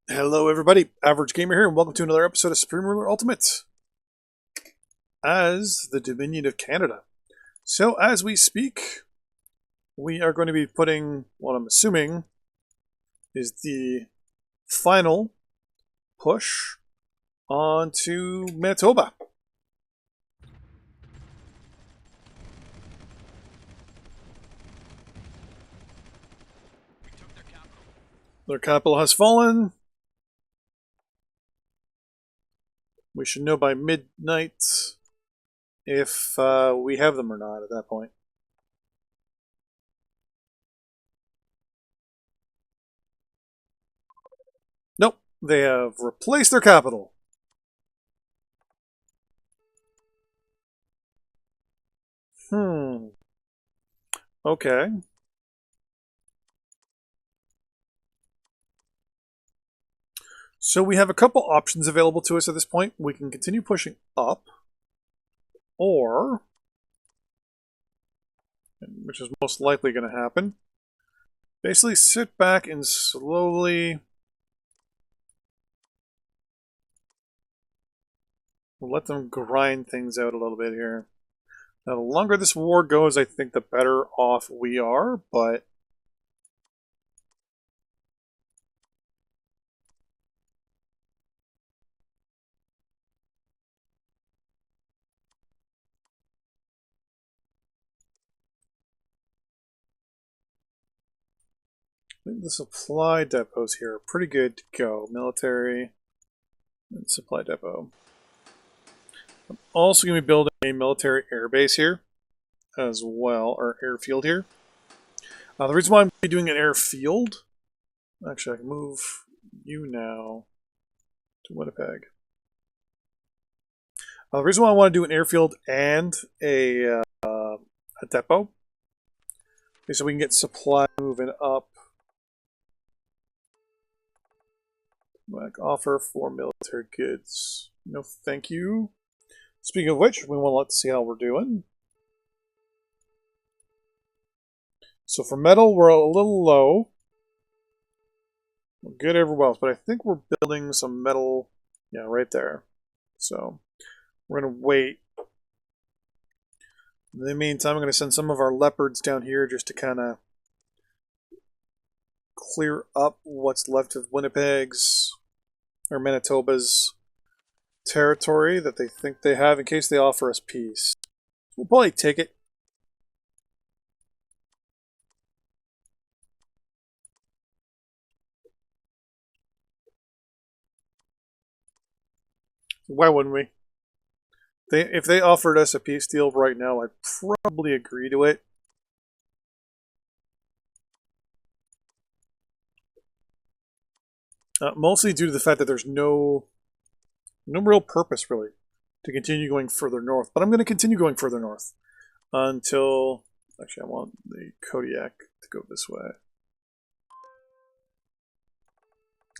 Hello, everybody. Average Gamer here, and welcome to another episode of Supreme Ruler Ultimate as the Dominion of Canada. So, as we speak, we are going to be putting what I'm assuming is the final push onto Manitoba. Their capital has fallen. We should know by midnight if we have them or not at that point. Nope, they have replaced their capital. Okay. So we have a couple options available to us at this point. We can continue pushing up, or, which is most likely going to happen, basically sit back and slowly let them grind things out a little bit here. Now, the longer this war goes, I think the better off we are, but I think the supply depots here are pretty good to go. Military and supply depot. I'm also going to be building a military airbase here as well, or airfield here. The reason why I'm doing an airfield, actually I can move you now to Winnipeg. The reason why I want to do an airfield and a depot is so we can get supply moving up. Like offer for military goods. No, thank you. Speaking of which, we want to see how we're doing. So for metal, we're a little low. We're good everywhere else, but I think we're building some metal, yeah, right there. So we're going to wait. In the meantime, I'm going to send some of our leopards down here just to kind of clear up what's left of Winnipeg's or Manitoba's territory that they think they have in case they offer us peace. We'll probably take it. Why wouldn't we? If they offered us a peace deal right now, I'd probably agree to it. Mostly due to the fact that there's no real purpose, really, to continue going further north. But I'm going to continue going further north until... Actually, I want the Kodiak to go this way.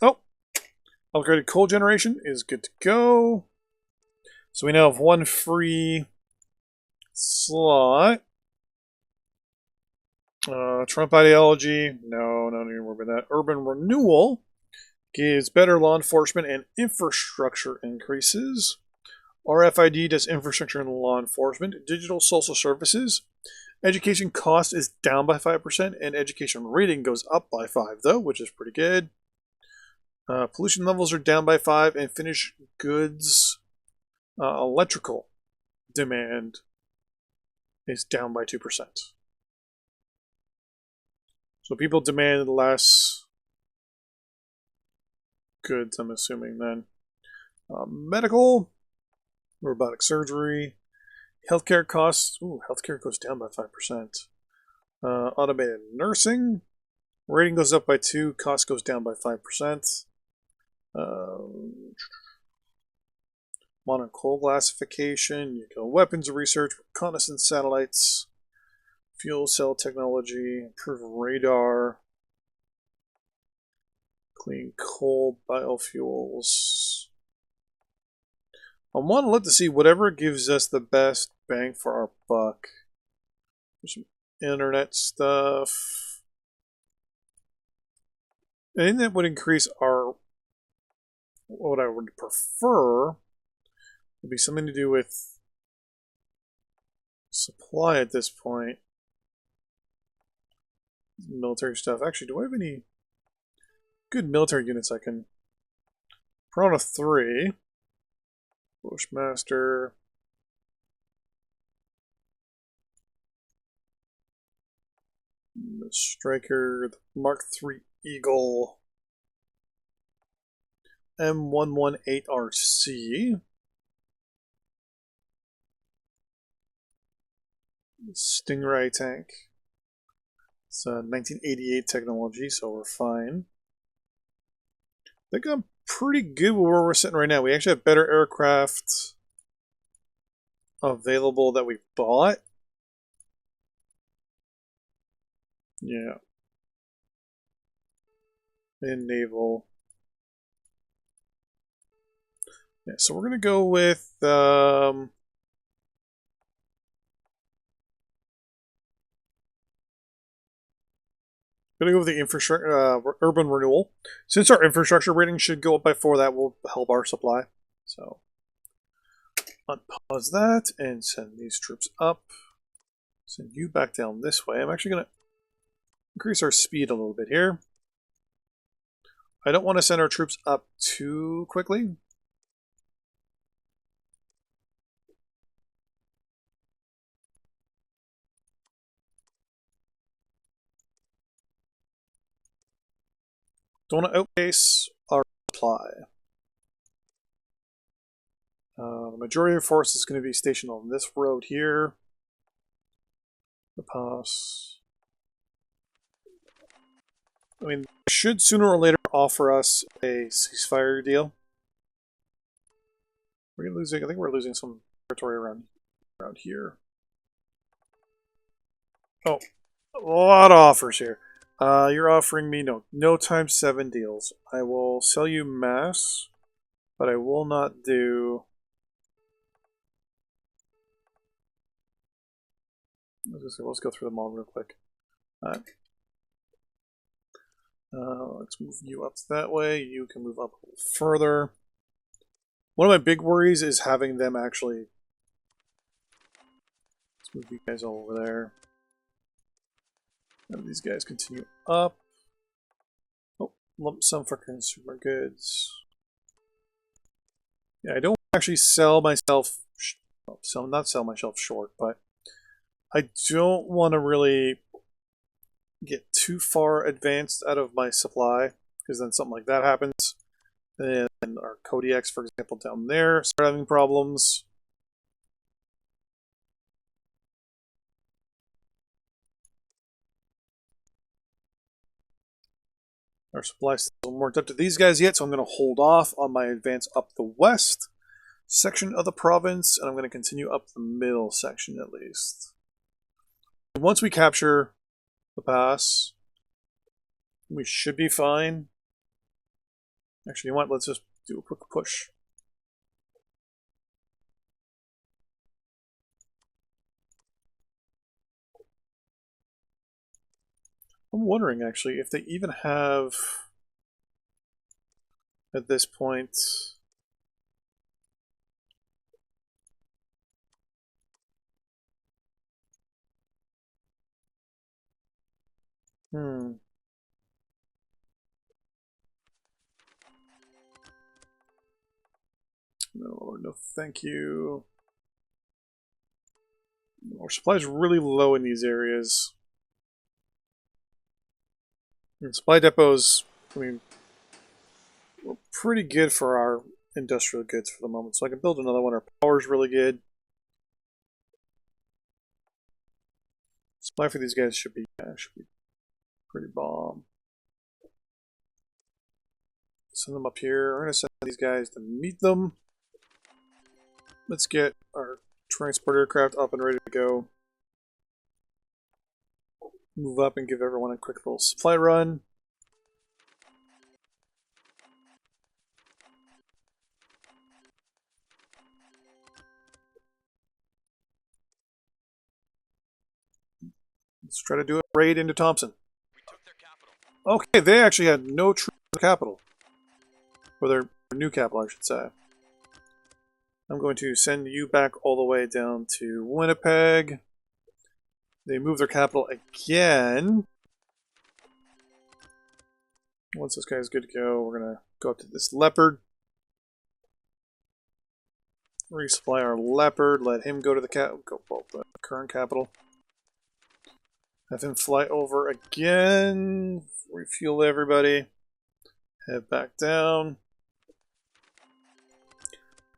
Oh! Upgraded coal generation is good to go. So we now have one free slot. Trump ideology. No, not anymore about that. Urban renewal gives better law enforcement and infrastructure increases. RFID does infrastructure and law enforcement. Digital social services. Education cost is down by 5%, and education rating goes up by 5, though, which is pretty good. Pollution levels are down by 5, and finished goods electrical demand is down by 2%. So people demand less goods, I'm assuming, then. Medical, robotic surgery, healthcare costs. Ooh, healthcare goes down by 5%. Automated nursing, rating goes up by 2, cost goes down by 5%. Modern coal classification, nuclear weapons research, reconnaissance satellites, fuel cell technology, improved radar, clean coal, biofuels. I want to look to see whatever gives us the best bang for our buck. There's some internet stuff. Anything that would increase our what I would prefer would be something to do with supply at this point. Military stuff. Actually, do I have any good military units I can... Piranha 3. Bushmaster. The Striker. The Mark 3 Eagle. M118RC. Stingray tank. It's 1988 technology, so we're fine. I think I'm pretty good with where we're sitting right now. We actually have better aircraft available that we bought. Yeah. And naval. Yeah, so we're going to go with... going to go with the infrastructure, urban renewal. Since our infrastructure rating should go up by 4, that will help our supply. So, unpause that and send these troops up. Send you back down this way. I'm actually going to increase our speed a little bit here. I don't want to send our troops up too quickly. Don't want to outpace our supply. The majority of the force is going to be stationed on this road here. The pass. I mean, they should sooner or later offer us a ceasefire deal. We're losing. I think we're losing some territory around here. Oh, a lot of offers here. You're offering me no times 7 deals. I will sell you mass, but I will not do. Let's go through them all real quick. Let's move you up that way. You can move up a little further. One of my big worries is having them actually... Let's move you guys all over there. And these guys continue up. Oh, lump sum for consumer goods. Yeah, I don't actually sell myself... not sell myself short, but I don't want to really get too far advanced out of my supply, because then something like that happens. And our Kodiaks, for example, down there start having problems. Our supply still weren't up to these guys yet, so I'm going to hold off on my advance up the west section of the province, and I'm going to continue up the middle section at least. Once we capture the pass, we should be fine. Actually, you know what? Let's just do a quick push. I'm wondering, actually, if they even have, at this point... No, no thank you. Our supply is really low in these areas. And supply depots, I mean, we're pretty good for our industrial goods for the moment. So I can build another one. Our power is really good. Supply for these guys should be pretty bomb. Send them up here. We're going to send these guys to meet them. Let's get our transport aircraft up and ready to go. Move up and give everyone a quick little supply run. Let's try to do a raid into Thompson. Okay, they actually had no troops in the capital. Or their new capital, I should say. I'm going to send you back all the way down to Winnipeg. They move their capital again. Once this guy's good to go, we're going to go up to this leopard. Resupply our leopard. Let him go to the the current capital. Have him fly over again. Refuel everybody. Head back down.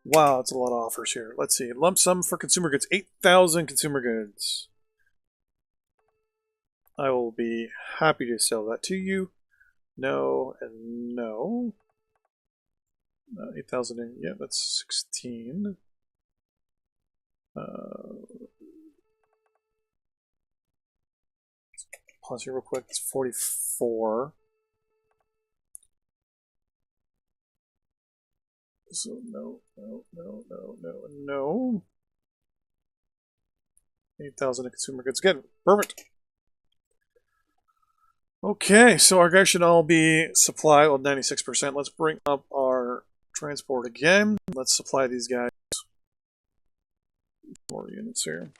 Wow, that's a lot of offers here. Let's see. Lump sum for consumer goods. 8,000 consumer goods. I will be happy to sell that to you. No and no. 8,000 in. Yeah, that's 16. Pause here real quick. It's 44. So no. 8,000 in consumer goods. Again, perfect. Okay, so our guys should all be supplied with 96%. Let's bring up our transport again. Let's supply these guys. More units here.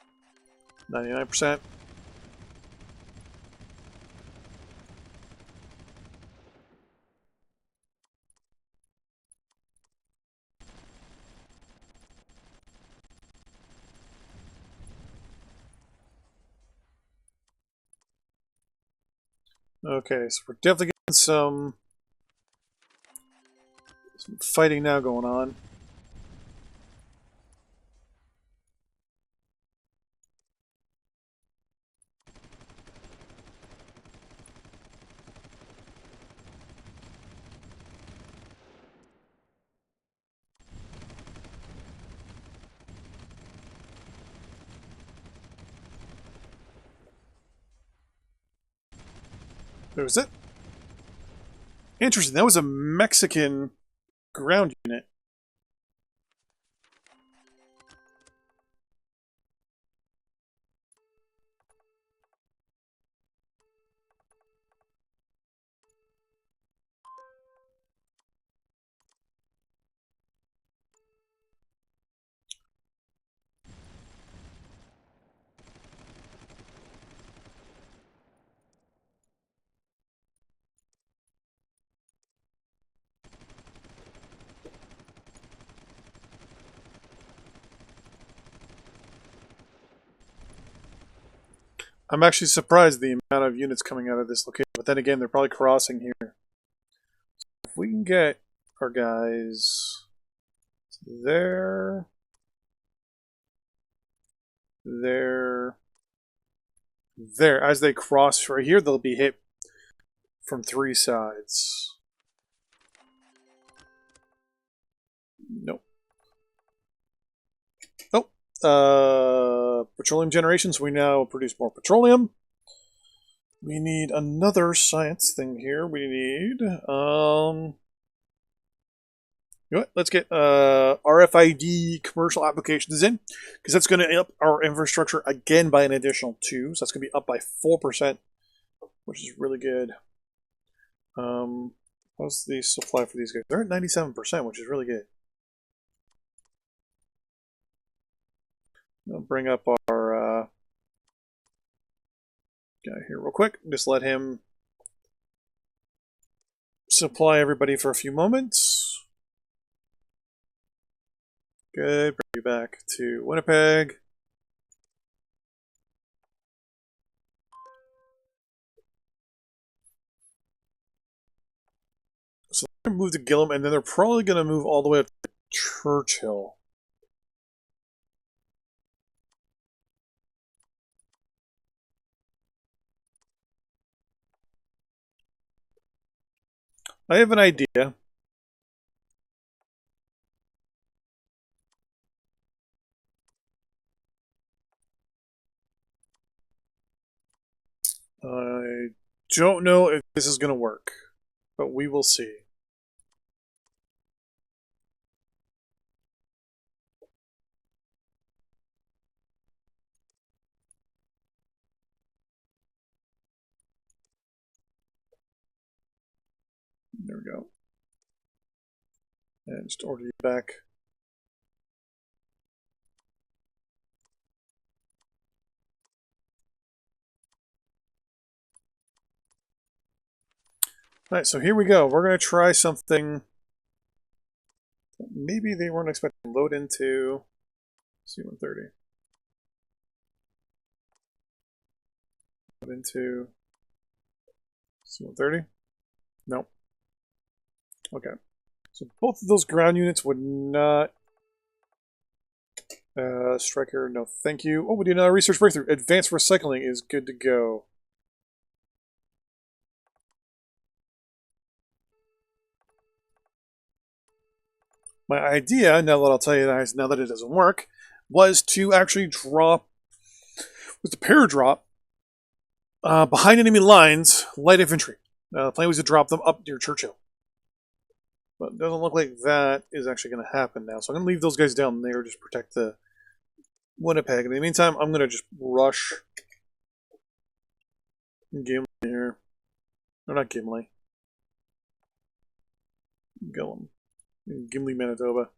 99%. Okay, so we're definitely getting some fighting now going on. Who was it? Interesting, that was a Mexican ground unit. I'm actually surprised the amount of units coming out of this location, but then again, they're probably crossing here. If we can get our guys there, there, as they cross right here, they'll be hit from 3 sides. Nope. Oh, petroleum generation, so we now produce more petroleum. We need another science thing here. We need, you know what? Let's get RFID commercial applications in, because that's going to up our infrastructure again by an additional 2, so that's going to be up by 4%, which is really good. What's the supply for these guys? They're at 97%, which is really good. I'll bring up our guy here real quick. Just let him supply everybody for a few moments. Good. Bring you back to Winnipeg. So they're going to move to Gillum, and then they're probably going to move all the way up to Churchill. I have an idea. I don't know if this is going to work, but we will see. There we go. And just order you back. Alright, so here we go. We're going to try something that maybe they weren't expecting to load into C-130. Load into C-130? Nope. Okay. So both of those ground units would not... Striker, no thank you. Oh, we did another research breakthrough. Advanced recycling is good to go. My idea, now that I'll tell you guys, now that it doesn't work, was to actually drop, with the paradrop, behind enemy lines, light infantry. The plan was to drop them up near Churchill. But it doesn't look like that is actually going to happen now. So I'm going to leave those guys down there, just protect the Winnipeg. In the meantime, I'm going to just rush Gimli here. No, not Gimli. Gillum. Gimli, Manitoba.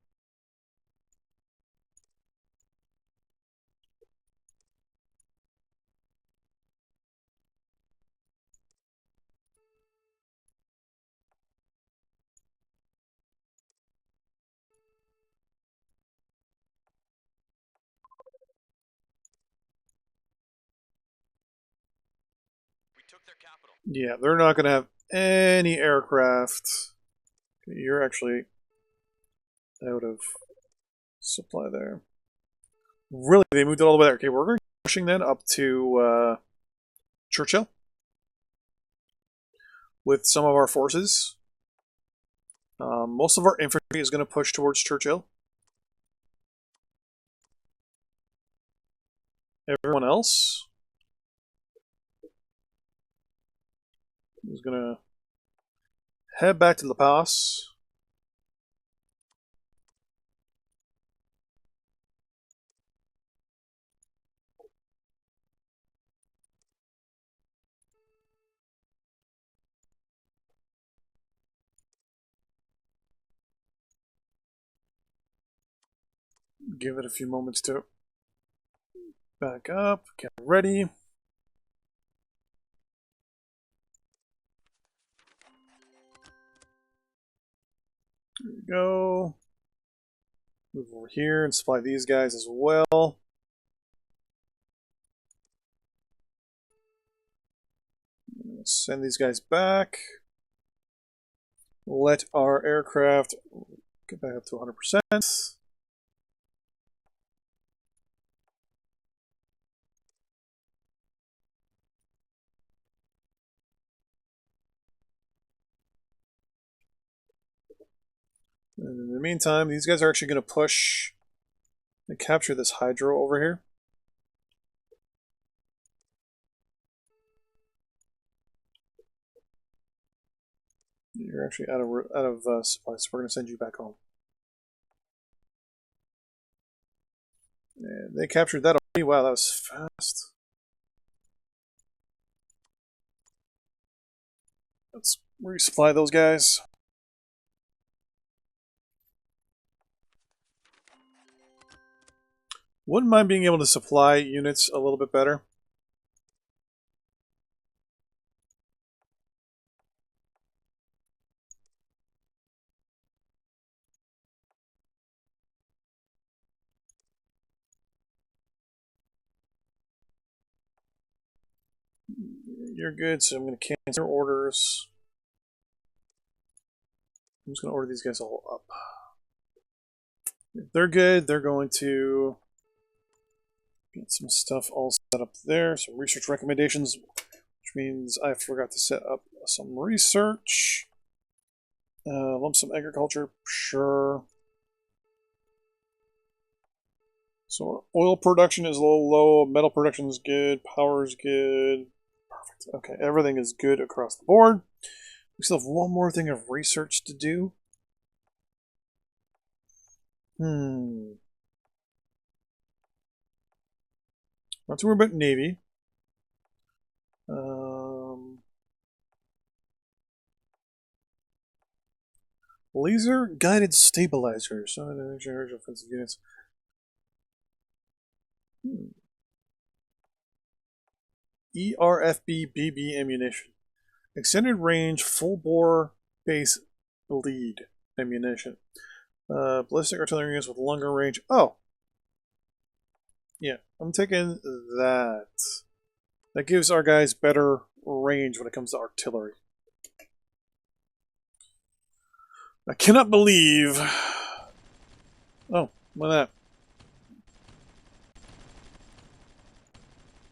Yeah, they're not going to have any aircraft. You're actually out of supply there. Really, they moved it all the way there. Okay, we're going to be pushing then up to Churchill with some of our forces. Most of our infantry is going to push towards Churchill. Everyone else is going to head back to La Paz. Give it a few moments to back up, get ready. There we go. Move over here and supply these guys as well. Send these guys back. Let our aircraft get back up to 100%. And in the meantime, these guys are actually going to push and capture this hydro over here. You're actually out of supplies, so we're going to send you back home. And they captured that already. Wow, that was fast. Let's resupply those guys. Wouldn't mind being able to supply units a little bit better. You're good, so I'm going to cancel your orders. I'm just going to order these guys all up. If they're good, they're going to get some stuff all set up there. Some research recommendations, which means I forgot to set up some research. Lump sum agriculture, sure. So oil production is a little low, metal production is good, power is good. Perfect. Okay, everything is good across the board. We still have one more thing of research to do. Not too worried about Navy. Laser guided stabilizers. Offensive units. ERFB BB ammunition. Extended range full bore base lead ammunition. Ballistic artillery units with longer range. Oh! Yeah, I'm taking that. That gives our guys better range when it comes to artillery. I cannot believe... Oh, look at that.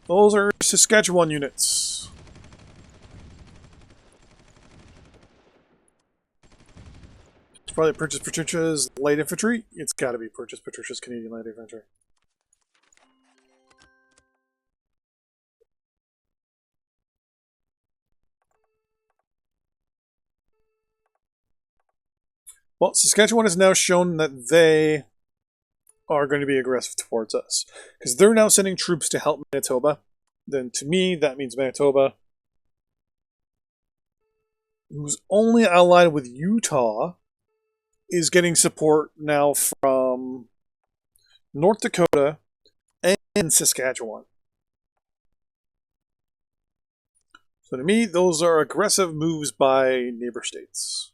Those are Saskatchewan units. It's probably Purchase Patricia's light infantry. It's got to be Purchase Patricia's Canadian light infantry. Well, Saskatchewan has now shown that they are going to be aggressive towards us. Because they're now sending troops to help Manitoba. Then to me, that means Manitoba, who's only allied with Utah, is getting support now from North Dakota and Saskatchewan. So to me, those are aggressive moves by neighbor states.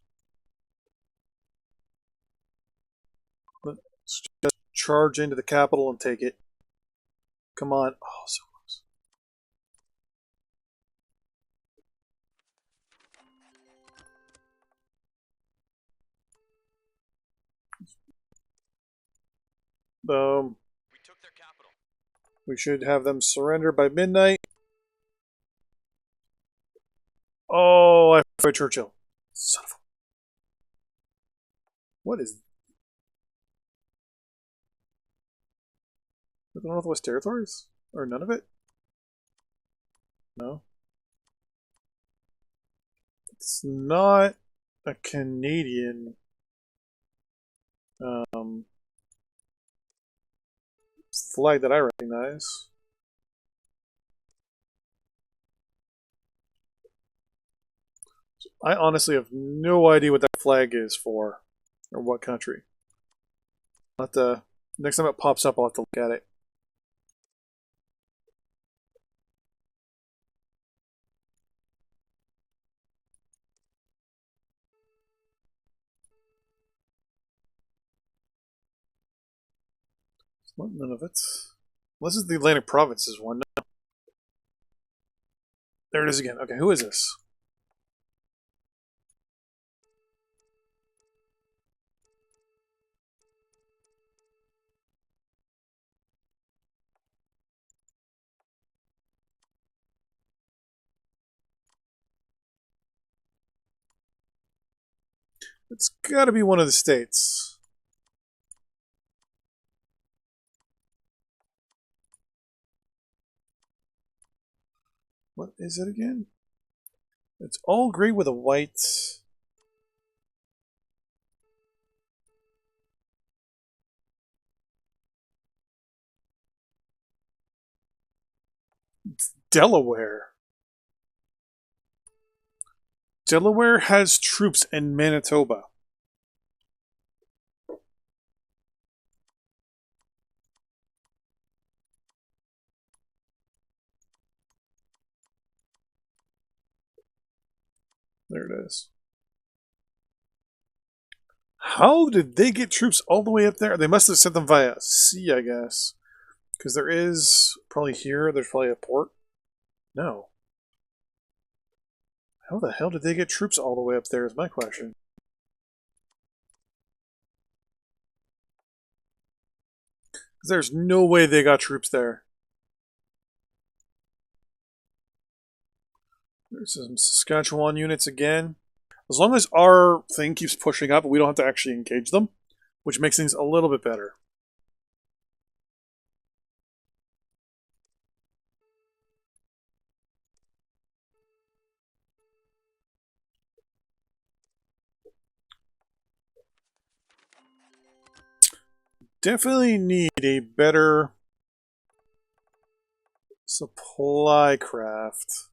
Let's just charge into the capital and take it. Come on. Oh, so close. Boom. We took their capital. We should have them surrender by midnight. Oh, I fight Churchill. Son of a... What is... The Northwest Territories? Or none of it? No. It's not a Canadian flag that I recognize. I honestly have no idea what that flag is for, or what country. I'll have to, next time it pops up, I'll have to look at it. Well, none of it. Unless it's the Atlantic Provinces one. No. There it is again. Okay, who is this? It's got to be one of the states. What is it again? It's all gray with a white. It's Delaware. Delaware has troops in Manitoba. There it is. How did they get troops all the way up there? They must have sent them via sea, I guess. Because there is, probably here, there's probably a port. No. How the hell did they get troops all the way up there is my question. Because there's no way they got troops there. There's some Saskatchewan units again. As long as our thing keeps pushing up, we don't have to actually engage them, which makes things a little bit better. Definitely need a better supply craft.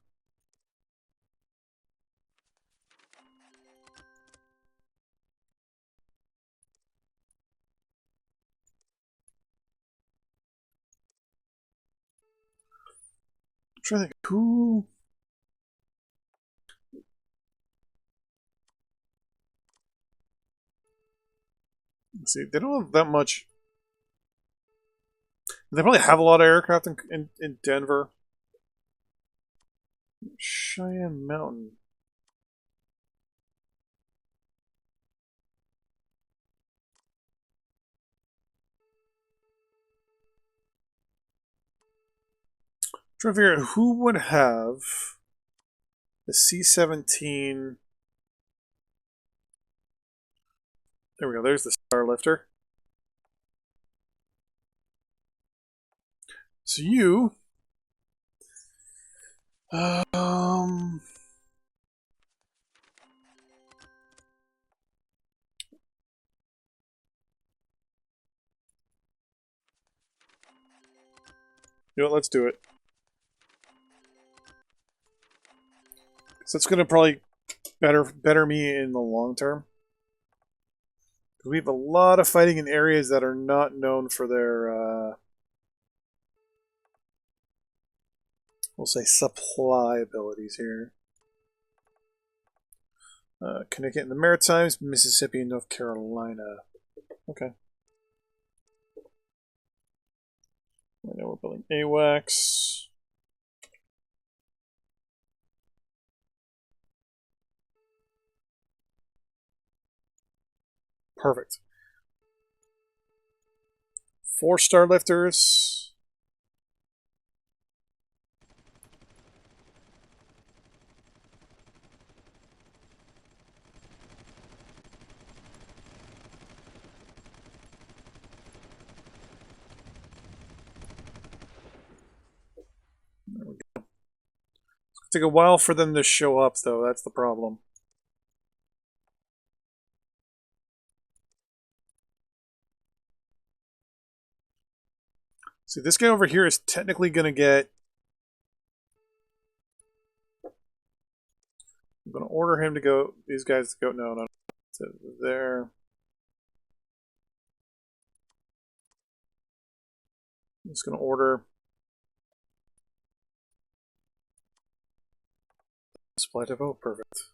trying to think who. Let's see, they don't have that much. They probably have a lot of aircraft in Denver. Cheyenne Mountain. Trying to figure out who would have the C-17. There we go. There's the Star Lifter. So you, you know what? Let's do it. So it's going to probably better me in the long term. We have a lot of fighting in areas that are not known for their, we'll say, supply abilities here. Connecticut and the Maritimes, Mississippi and North Carolina. Okay. I know we're building AWACS. Perfect. 4 Star Lifters. There we go. It's going to take a while for them to show up, though. That's the problem. See, this guy over here is technically going to get... I'm going to order him to go... These guys to go... No. To there. I'm just going to order... Supply depot? Perfect.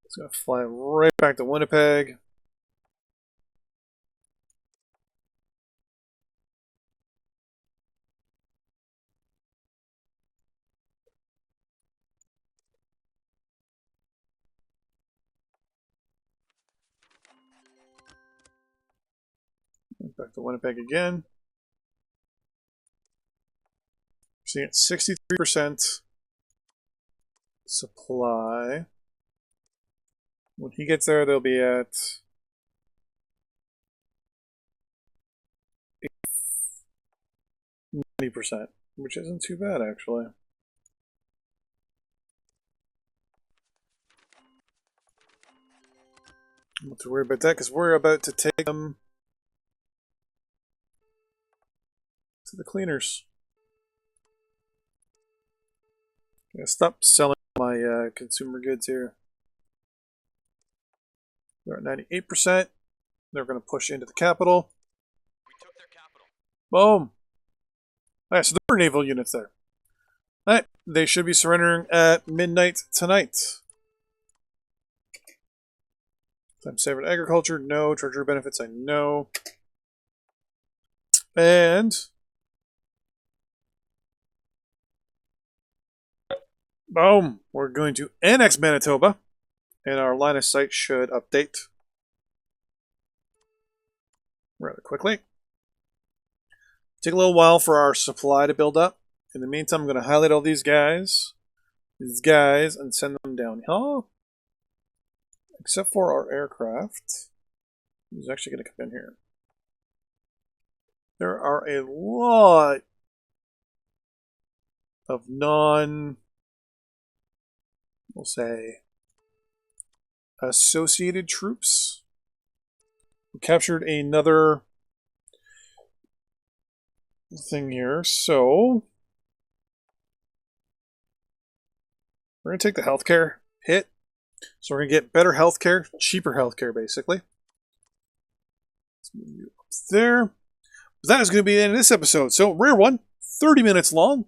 It's going to fly right back to Winnipeg. Back to Winnipeg again. Seeing at 63% supply. When he gets there, they'll be at 90%, which isn't too bad, actually. Don't have to worry about that because we're about to take them to the cleaners. I'm gonna stop selling my consumer goods here. They're at 98%. They're going to push into the capital. We took their capital. Boom. Alright, so there are naval units there. Alright, they should be surrendering at midnight tonight. Time saver agriculture, no. Treasury benefits, I know. And boom, we're going to annex Manitoba, and our line of sight should update rather quickly. Take a little while for our supply to build up. In the meantime, I'm going to highlight all these guys, and send them down. Oh, except for our aircraft. Who's actually going to come in here? There are a lot of we'll say, associated troops. We captured another thing here, so we're going to take the healthcare hit. So we're going to get better healthcare, cheaper healthcare, basically. Let's move you up there. But that is going to be the end of this episode. So, rare one, 30 minutes long.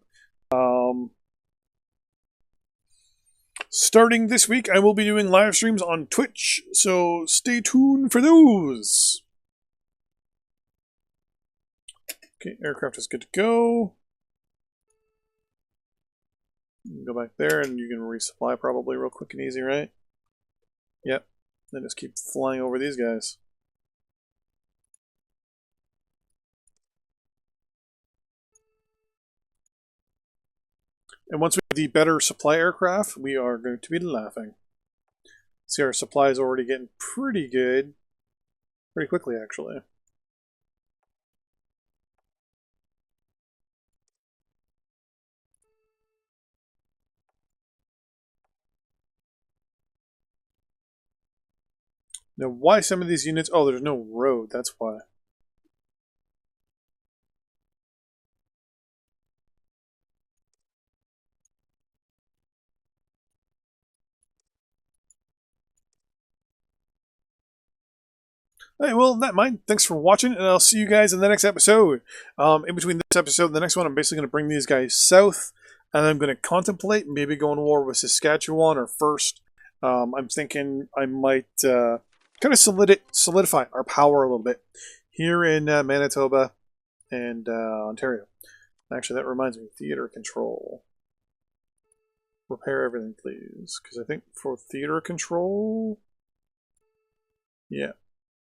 Starting this week, I will be doing live streams on Twitch, so stay tuned for those. Okay, aircraft is good to go. You can go back there and you can resupply probably real quick and easy, right? Yep. Then just keep flying over these guys. And once we have the better supply aircraft, we are going to be laughing. See, our supply is already getting pretty good. Pretty quickly, actually. Now, why some of these units? Oh, there's no road, that's why. Hey, well, that mind. Thanks for watching, and I'll see you guys in the next episode. In between this episode and the next one, I'm basically going to bring these guys south, and I'm going to contemplate maybe going to war with Saskatchewan or first. I'm thinking I might kind of solidify our power a little bit here in Manitoba and Ontario. Actually, that reminds me, theater control. Repair everything, please, because I think for theater control, yeah.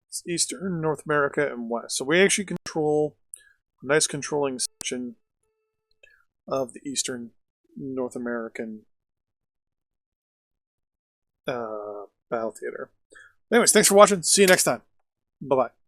It's Eastern, North America, and West. So we actually control a nice controlling section of the Eastern North American battle theater. Anyways, thanks for watching. See you next time. Bye-bye.